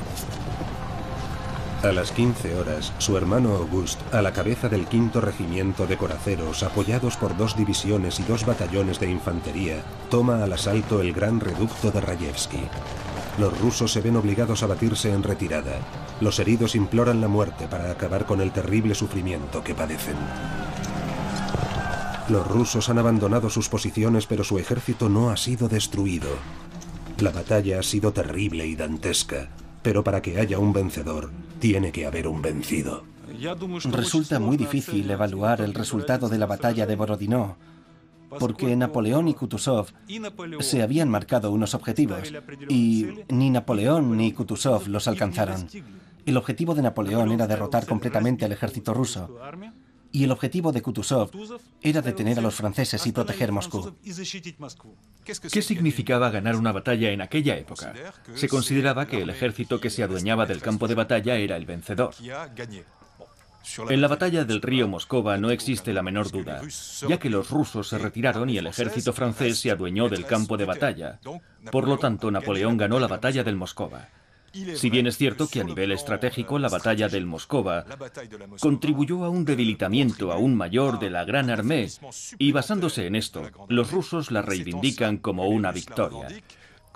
A las 15 horas, su hermano Auguste, a la cabeza del 5º regimiento de coraceros, apoyados por 2 divisiones y 2 batallones de infantería, toma al asalto el gran reducto de Rayevsky. Los rusos se ven obligados a batirse en retirada. Los heridos imploran la muerte para acabar con el terrible sufrimiento que padecen. Los rusos han abandonado sus posiciones, pero su ejército no ha sido destruido. La batalla ha sido terrible y dantesca, pero para que haya un vencedor, tiene que haber un vencido.
Resulta muy difícil evaluar el resultado de la batalla de Borodino, porque Napoleón y Kutuzov se habían marcado unos objetivos, y ni Napoleón ni Kutuzov los alcanzaron. El objetivo de Napoleón era derrotar completamente al ejército ruso, y el objetivo de Kutuzov era detener a los franceses y proteger Moscú.
¿Qué significaba ganar una batalla en aquella época? Se consideraba que el ejército que se adueñaba del campo de batalla era el vencedor. En la batalla del río Moscova no existe la menor duda, ya que los rusos se retiraron y el ejército francés se adueñó del campo de batalla. Por lo tanto, Napoleón ganó la batalla del Moscova. Si bien es cierto que a nivel estratégico la batalla del Moscova contribuyó a un debilitamiento aún mayor de la Gran Armée, y basándose en esto, los rusos la reivindican como una victoria.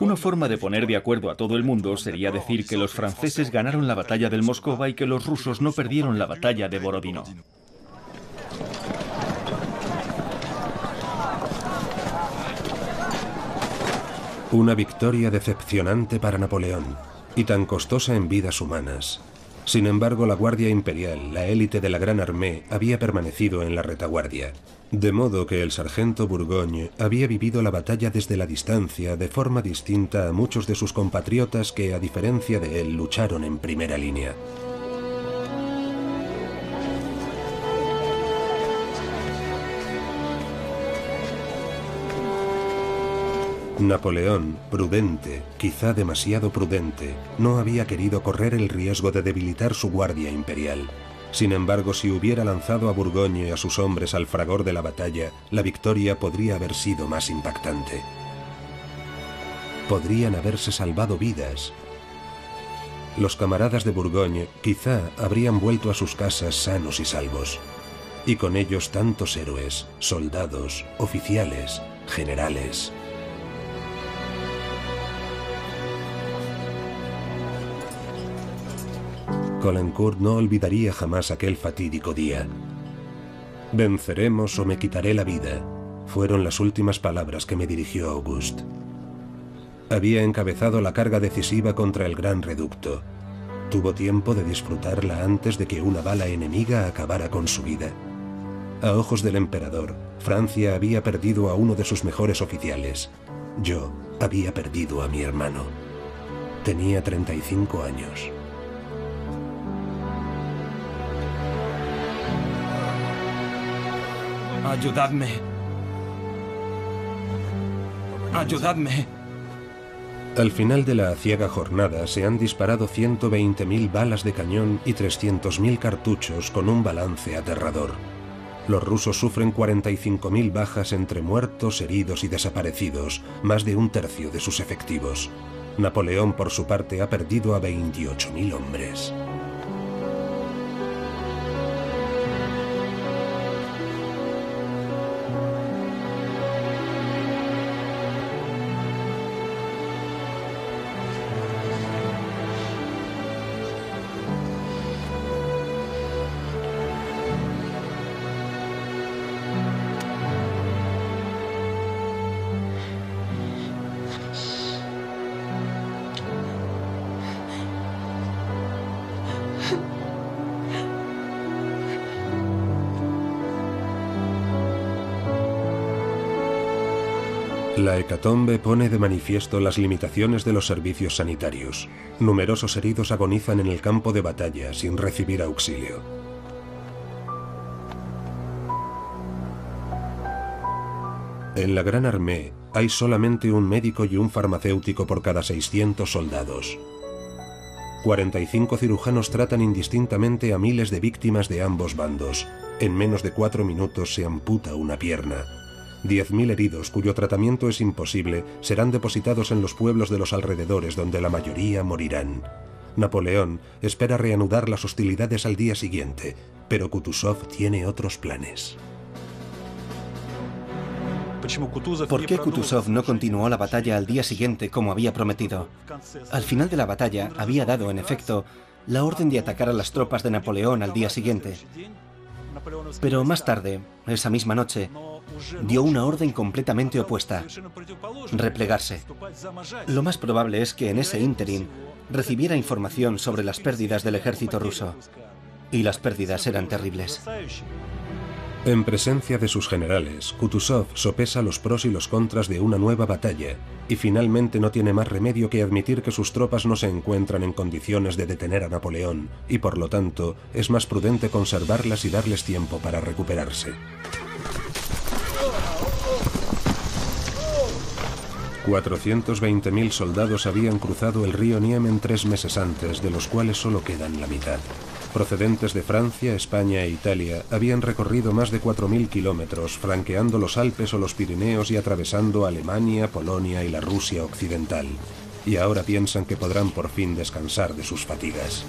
Una forma de poner de acuerdo a todo el mundo sería decir que los franceses ganaron la batalla del Moscova y que los rusos no perdieron la batalla de Borodino.
Una victoria decepcionante para Napoleón, y tan costosa en vidas humanas. Sin embargo, la Guardia Imperial, la élite de la Gran Armée, había permanecido en la retaguardia. De modo que el sargento Bourgogne había vivido la batalla desde la distancia de forma distinta a muchos de sus compatriotas que, a diferencia de él, lucharon en primera línea. Napoleón, prudente, quizá demasiado prudente, no había querido correr el riesgo de debilitar su guardia imperial. Sin embargo, si hubiera lanzado a Bourgogne y a sus hombres al fragor de la batalla, la victoria podría haber sido más impactante. Podrían haberse salvado vidas. Los camaradas de Bourgogne quizá habrían vuelto a sus casas sanos y salvos. Y con ellos tantos héroes, soldados, oficiales, generales. Caulaincourt no olvidaría jamás aquel fatídico día. «Venceremos o me quitaré la vida», fueron las últimas palabras que me dirigió Auguste. Había encabezado la carga decisiva contra el gran reducto. Tuvo tiempo de disfrutarla antes de que una bala enemiga acabara con su vida. A ojos del emperador, Francia había perdido a uno de sus mejores oficiales. Yo había perdido a mi hermano. Tenía 35 años.
¡Ayudadme! ¡Ayudadme!
Al final de la aciaga jornada se han disparado 120.000 balas de cañón y 300.000 cartuchos con un balance aterrador. Los rusos sufren 45.000 bajas entre muertos, heridos y desaparecidos, más de un tercio de sus efectivos. Napoleón, por su parte, ha perdido a 28.000 hombres. La hecatombe pone de manifiesto las limitaciones de los servicios sanitarios. Numerosos heridos agonizan en el campo de batalla sin recibir auxilio. En la Gran Armée hay solamente un médico y un farmacéutico por cada 600 soldados. 45 cirujanos tratan indistintamente a miles de víctimas de ambos bandos. En menos de 4 minutos se amputa una pierna. 10.000 heridos, cuyo tratamiento es imposible, serán depositados en los pueblos de los alrededores, donde la mayoría morirán. Napoleón espera reanudar las hostilidades al día siguiente, pero Kutuzov tiene otros planes.
¿Por qué Kutuzov no continuó la batalla al día siguiente como había prometido? Al final de la batalla había dado, en efecto, la orden de atacar a las tropas de Napoleón al día siguiente. Pero más tarde, esa misma noche, dio una orden completamente opuesta: replegarse. Lo más probable es que en ese ínterin recibiera información sobre las pérdidas del ejército ruso. Y las pérdidas eran terribles.
En presencia de sus generales, Kutuzov sopesa los pros y los contras de una nueva batalla, y finalmente no tiene más remedio que admitir que sus tropas no se encuentran en condiciones de detener a Napoleón, y por lo tanto es más prudente conservarlas y darles tiempo para recuperarse. 420.000 soldados habían cruzado el río Niemen 3 meses antes, de los cuales solo quedan la mitad. Procedentes de Francia, España e Italia, habían recorrido más de 4.000 kilómetros, franqueando los Alpes o los Pirineos y atravesando Alemania, Polonia y la Rusia occidental. Y ahora piensan que podrán por fin descansar de sus fatigas.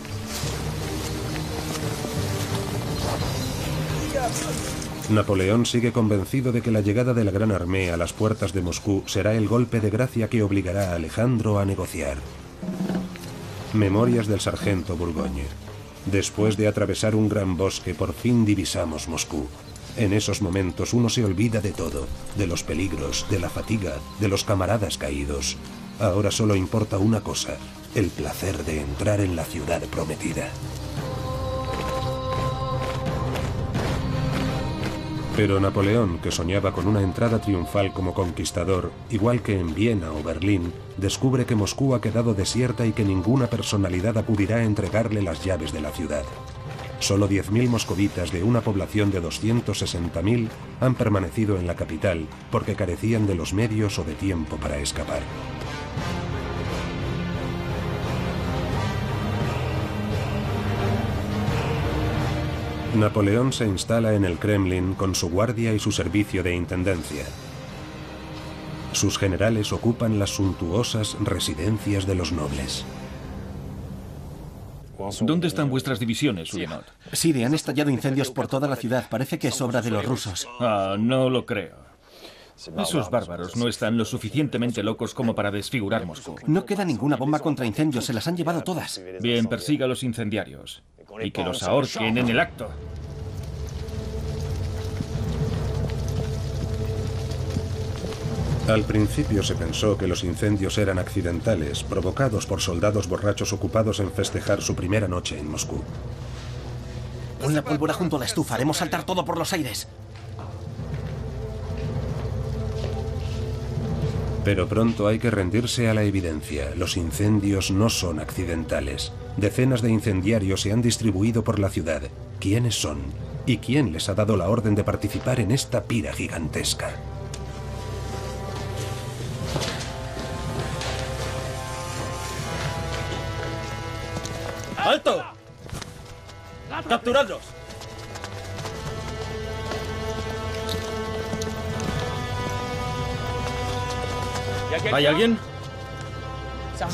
Napoleón sigue convencido de que la llegada de la Gran Armée a las puertas de Moscú será el golpe de gracia que obligará a Alejandro a negociar. Memorias del sargento Bourgogne. Después de atravesar un gran bosque, por fin divisamos Moscú. En esos momentos uno se olvida de todo, de los peligros, de la fatiga, de los camaradas caídos. Ahora solo importa una cosa: el placer de entrar en la ciudad prometida. Pero Napoleón, que soñaba con una entrada triunfal como conquistador, igual que en Viena o Berlín, descubre que Moscú ha quedado desierta y que ninguna personalidad acudirá a entregarle las llaves de la ciudad. Solo 10.000 moscovitas de una población de 260.000 han permanecido en la capital porque carecían de los medios o de tiempo para escapar. Napoleón se instala en el Kremlin con su guardia y su servicio de intendencia. Sus generales ocupan las suntuosas residencias de los nobles.
¿Dónde están vuestras divisiones, Oudinot?
Sí, han estallado incendios por toda la ciudad. Parece que es obra de los rusos.
Ah, no lo creo. Esos bárbaros no están lo suficientemente locos como para desfigurar Moscú.
No queda ninguna bomba contra incendios, se las han llevado todas.
Bien, persiga a los incendiarios. Y que los ahorquen en el acto.
Al principio se pensó que los incendios eran accidentales, provocados por soldados borrachos ocupados en festejar su primera noche en Moscú.
Pon la pólvora junto a la estufa, haremos saltar todo por los aires.
Pero pronto hay que rendirse a la evidencia. Los incendios no son accidentales. Decenas de incendiarios se han distribuido por la ciudad. ¿Quiénes son? ¿Y quién les ha dado la orden de participar en esta pira gigantesca?
¡Alto! ¡Capturadlos!
¿Hay alguien?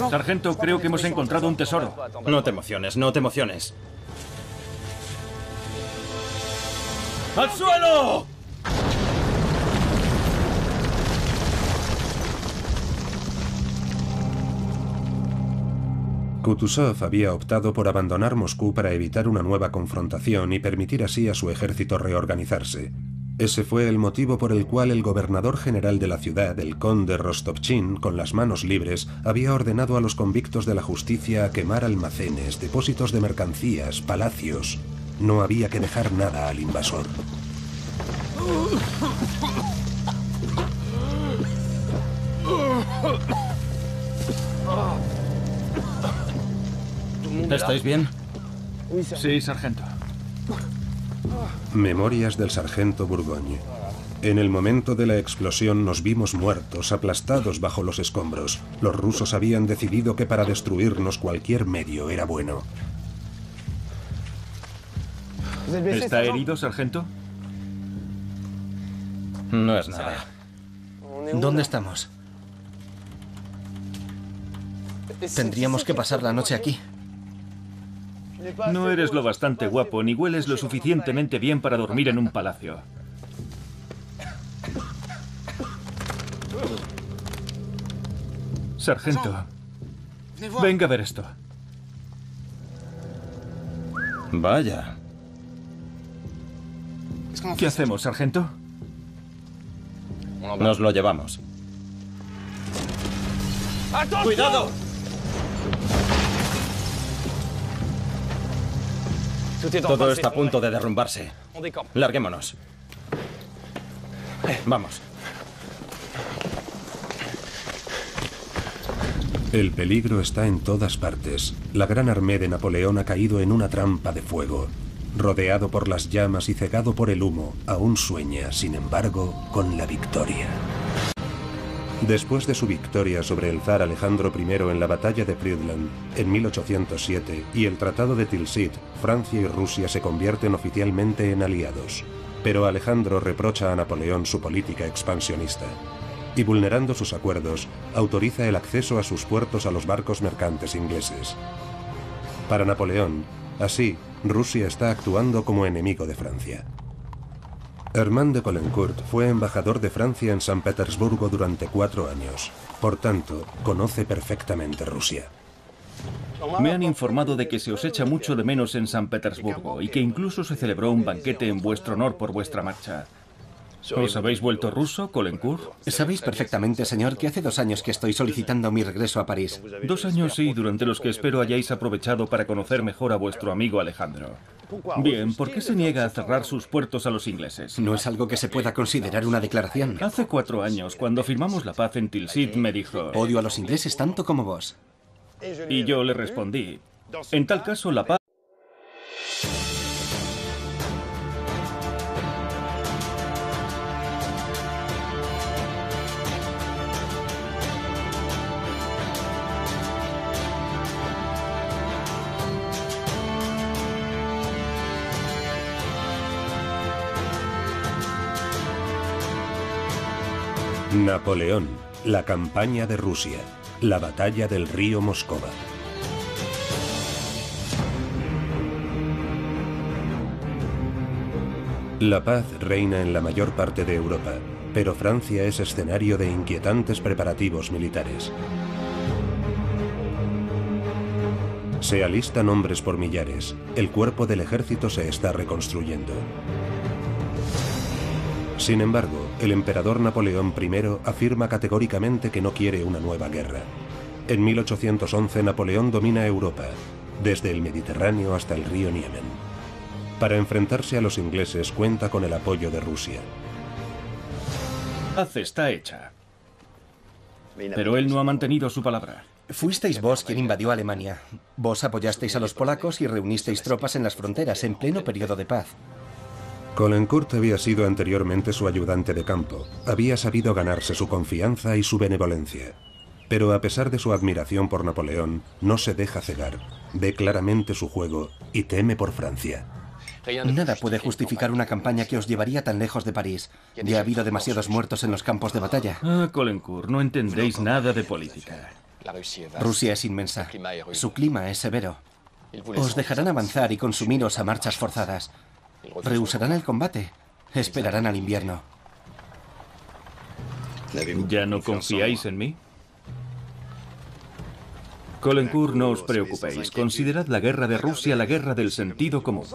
Sargento, creo que hemos encontrado un tesoro.
No te emociones, no te emociones.
¡Al suelo!
Kutuzov había optado por abandonar Moscú para evitar una nueva confrontación y permitir así a su ejército reorganizarse. Ese fue el motivo por el cual el gobernador general de la ciudad, el conde Rostovchin, con las manos libres, había ordenado a los convictos de la justicia a quemar almacenes, depósitos de mercancías, palacios. No había que dejar nada al invasor.
¿Estáis bien?
Sí, sargento.
Memorias del sargento Bourgogne. En el momento de la explosión nos vimos muertos, aplastados bajo los escombros. Los rusos habían decidido que para destruirnos cualquier medio era bueno.
¿Está herido, sargento?
No es nada.
¿Dónde estamos? Tendríamos que pasar la noche aquí.
No eres lo bastante guapo, ni hueles lo suficientemente bien para dormir en un palacio. Sargento, venga a ver esto.
Vaya.
¿Qué hacemos, sargento?
Nos lo llevamos.
¡Cuidado!
Todo está a punto de derrumbarse. Larguémonos. Vamos.
El peligro está en todas partes. La gran armée de Napoleón ha caído en una trampa de fuego. Rodeado por las llamas y cegado por el humo, aún sueña, sin embargo, con la victoria. Después de su victoria sobre el zar Alejandro I en la batalla de Friedland en 1807 y el Tratado de Tilsit, Francia y Rusia se convierten oficialmente en aliados. Pero Alejandro reprocha a Napoleón su política expansionista y, vulnerando sus acuerdos, autoriza el acceso a sus puertos a los barcos mercantes ingleses. Para Napoleón, así, Rusia está actuando como enemigo de Francia. Hermann de Caulaincourt fue embajador de Francia en San Petersburgo durante 4 años. Por tanto, conoce perfectamente Rusia.
Me han informado de que se os echa mucho de menos en San Petersburgo y que incluso se celebró un banquete en vuestro honor por vuestra marcha. ¿Os habéis vuelto ruso, Caulaincourt?
Sabéis perfectamente, señor, que hace 2 años que estoy solicitando mi regreso a París.
2 años sí, durante los que espero hayáis aprovechado para conocer mejor a vuestro amigo Alejandro. Bien, ¿por qué se niega a cerrar sus puertos a los ingleses?
No es algo que se pueda considerar una declaración.
Hace 4 años, cuando firmamos la paz en Tilsit, me dijo...
Odio a los ingleses tanto como vos.
Y yo le respondí, en tal caso la paz...
Napoleón, la campaña de Rusia, la batalla del río Moscova. La paz reina en la mayor parte de Europa, pero Francia es escenario de inquietantes preparativos militares. Se alistan hombres por millares, el cuerpo del ejército se está reconstruyendo. Sin embargo, el emperador Napoleón I afirma categóricamente que no quiere una nueva guerra. En 1811 Napoleón domina Europa, desde el Mediterráneo hasta el río Niemen. Para enfrentarse a los ingleses cuenta con el apoyo de Rusia.
La paz está hecha. Pero él no ha mantenido su palabra.
Fuisteis vos quien invadió Alemania. Vos apoyasteis a los polacos y reunisteis tropas en las fronteras en pleno periodo de paz.
Caulaincourt había sido anteriormente su ayudante de campo. Había sabido ganarse su confianza y su benevolencia. Pero a pesar de su admiración por Napoleón, no se deja cegar. Ve claramente su juego y teme por Francia.
Nada puede justificar una campaña que os llevaría tan lejos de París. Ya ha habido demasiados muertos en los campos de batalla.
Ah, Caulaincourt, no entendéis nada de política.
Rusia es inmensa. Su clima es severo. Os dejarán avanzar y consumiros a marchas forzadas. Rehusarán el combate. Esperarán al invierno.
¿Ya no confiáis en mí? Caulaincourt, no os preocupéis. Considerad la guerra de Rusia la guerra del sentido común.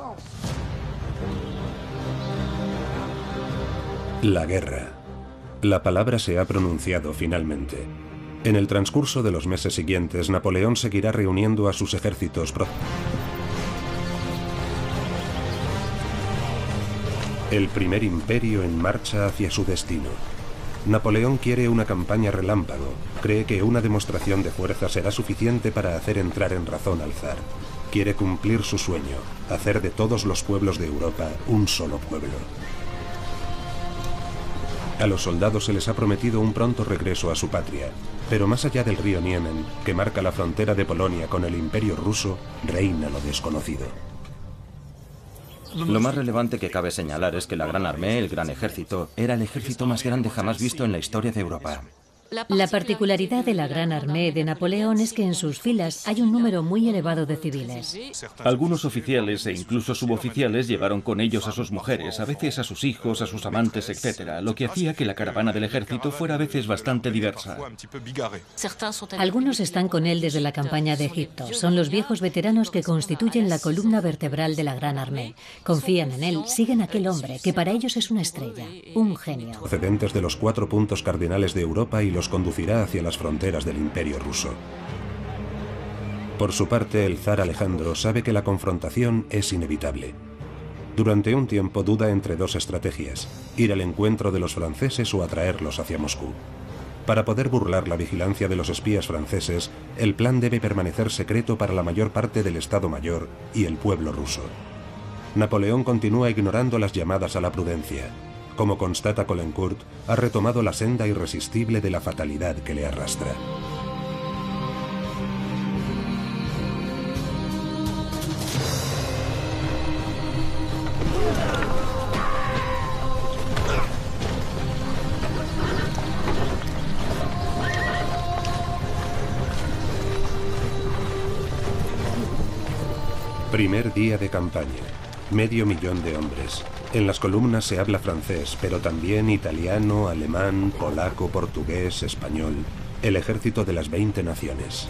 La guerra. La palabra se ha pronunciado finalmente. En el transcurso de los meses siguientes, Napoleón seguirá reuniendo a sus ejércitos. El primer imperio en marcha hacia su destino. Napoleón quiere una campaña relámpago. Cree que una demostración de fuerza será suficiente para hacer entrar en razón al zar. Quiere cumplir su sueño, hacer de todos los pueblos de Europa un solo pueblo. A los soldados se les ha prometido un pronto regreso a su patria, pero más allá del río Niemen, que marca la frontera de Polonia con el Imperio ruso, reina lo desconocido.
Lo más relevante que cabe señalar es que la Gran Armée, el Gran Ejército, era el ejército más grande jamás visto en la historia de Europa.
La particularidad de la Gran Armée de Napoleón es que en sus filas hay un número muy elevado de civiles.
Algunos oficiales e incluso suboficiales llevaron con ellos a sus mujeres, a veces a sus hijos, a sus amantes, etc., lo que hacía que la caravana del ejército fuera a veces bastante diversa.
Algunos están con él desde la campaña de Egipto. Son los viejos veteranos que constituyen la columna vertebral de la Gran Armée. Confían en él, siguen a aquel hombre, que para ellos es una estrella, un genio.
Procedentes de los 4 puntos cardinales de Europa y los conducirá hacia las fronteras del Imperio ruso. Por su parte, el zar Alejandro sabe que la confrontación es inevitable. Durante un tiempo duda entre 2 estrategias: ir al encuentro de los franceses o atraerlos hacia Moscú. Para poder burlar la vigilancia de los espías franceses, el plan debe permanecer secreto para la mayor parte del Estado Mayor y el pueblo ruso. Napoleón continúa ignorando las llamadas a la prudencia. Como constata Caulaincourt, ha retomado la senda irresistible de la fatalidad que le arrastra. Primer día de campaña. 500.000 de hombres. En las columnas se habla francés, pero también italiano, alemán, polaco, portugués, español. El ejército de las 20 naciones.